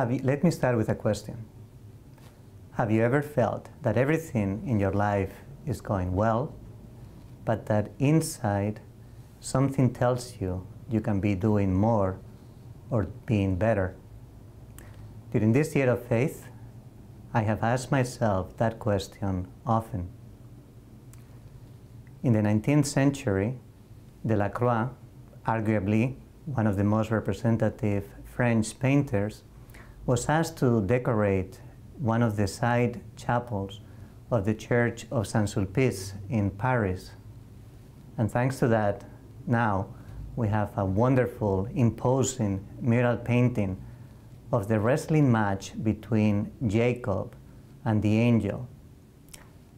Let me start with a question. Have you ever felt that everything in your life is going well, but that inside something tells you you can be doing more or being better? During this year of faith, I have asked myself that question often. In the 19th century, Delacroix, arguably one of the most representative French painters, was asked to decorate one of the side chapels of the Church of Saint-Sulpice in Paris. And thanks to that, now we have a wonderful, imposing mural painting of the wrestling match between Jacob and the angel,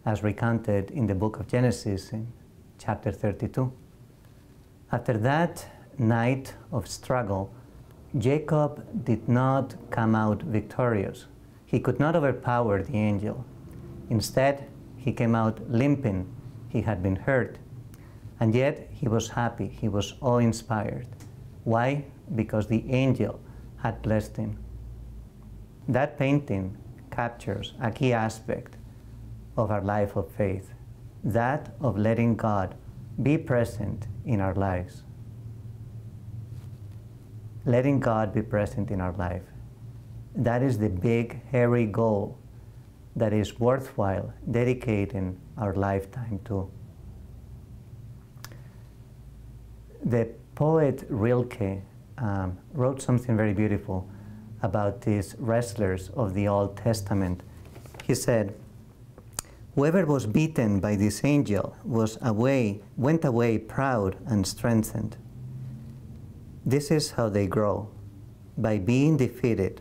as recounted in the book of Genesis in chapter 32. After that night of struggle, Jacob did not come out victorious. He could not overpower the angel. Instead, he came out limping. He had been hurt. And yet, he was happy. He was awe-inspired. Why? Because the angel had blessed him. That painting captures a key aspect of our life of faith, that of letting God be present in our lives. Letting God be present in our life. That is the big, hairy goal that is worthwhile dedicating our lifetime to. The poet Rilke wrote something very beautiful about these wrestlers of the Old Testament. He said, "Whoever was beaten by this angel went away proud and strengthened. This is how they grow, by being defeated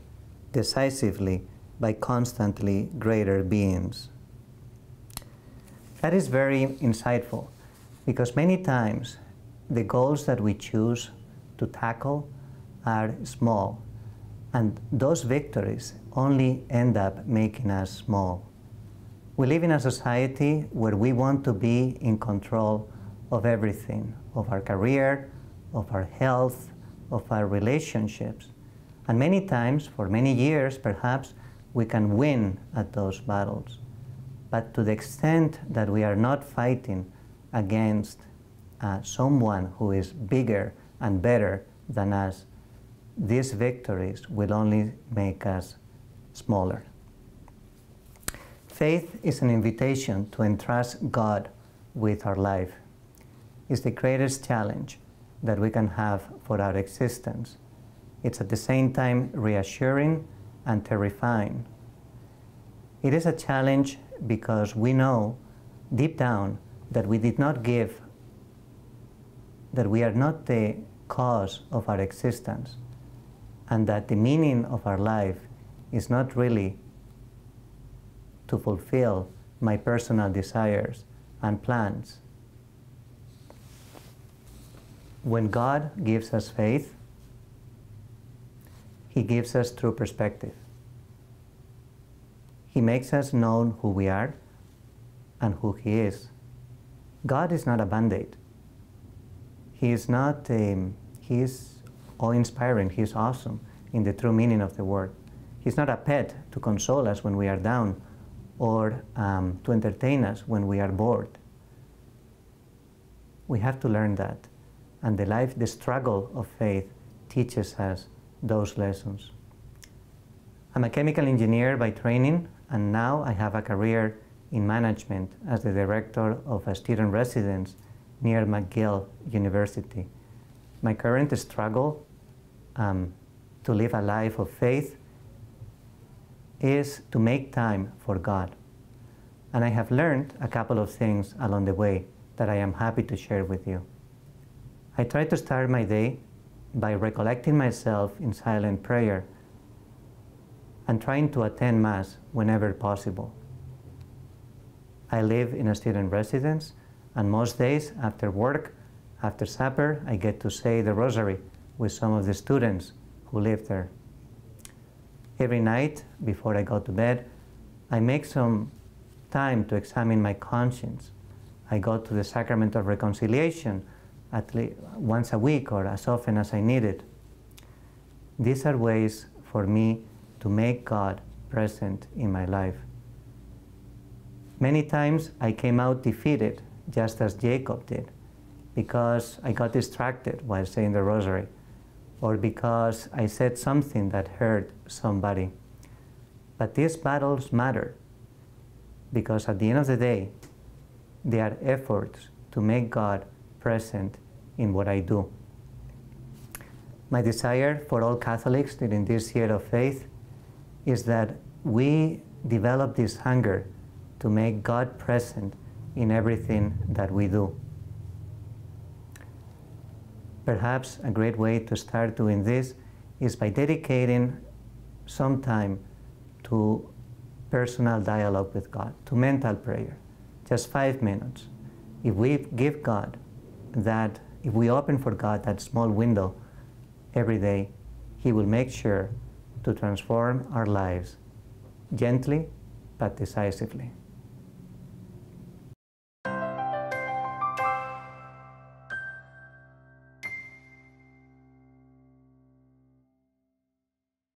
decisively by constantly greater beings." That is very insightful, because many times the goals that we choose to tackle are small, and those victories only end up making us small. We live in a society where we want to be in control of everything, of our career, of our health, of our relationships. And many times, for many years perhaps, we can win at those battles. But to the extent that we are not fighting against someone who is bigger and better than us, these victories will only make us smaller. Faith is an invitation to entrust God with our life. It's the greatest challenge that we can have for our existence. It's at the same time reassuring and terrifying. It is a challenge because we know deep down that we are not the cause of our existence, and that the meaning of our life is not really to fulfill my personal desires and plans. When God gives us faith, He gives us true perspective. He makes us know who we are and who He is. God is not a band-aid. He is awe-inspiring. He is awesome in the true meaning of the word. He's not a pet to console us when we are down or to entertain us when we are bored. We have to learn that. And the struggle of faith teaches us those lessons. I'm a chemical engineer by training, and now I have a career in management as the director of a student residence near McGill University. My current struggle to live a life of faith is to make time for God. And I have learned a couple of things along the way that I am happy to share with you. I try to start my day by recollecting myself in silent prayer and trying to attend Mass whenever possible. I live in a student residence, and most days after work, after supper, I get to say the Rosary with some of the students who live there. Every night, before I go to bed, I make some time to examine my conscience. I go to the Sacrament of Reconciliation at least once a week or as often as I need it. These are ways for me to make God present in my life. Many times I came out defeated, just as Jacob did, because I got distracted while saying the rosary, or because I said something that hurt somebody. But these battles matter, because at the end of the day, they are efforts to make God present in what I do. My desire for all Catholics during this year of faith is that we develop this hunger to make God present in everything that we do. Perhaps a great way to start doing this is by dedicating some time to personal dialogue with God, to mental prayer, just 5 minutes. If we give God that, if we open for God that small window every day, He will make sure to transform our lives gently but decisively.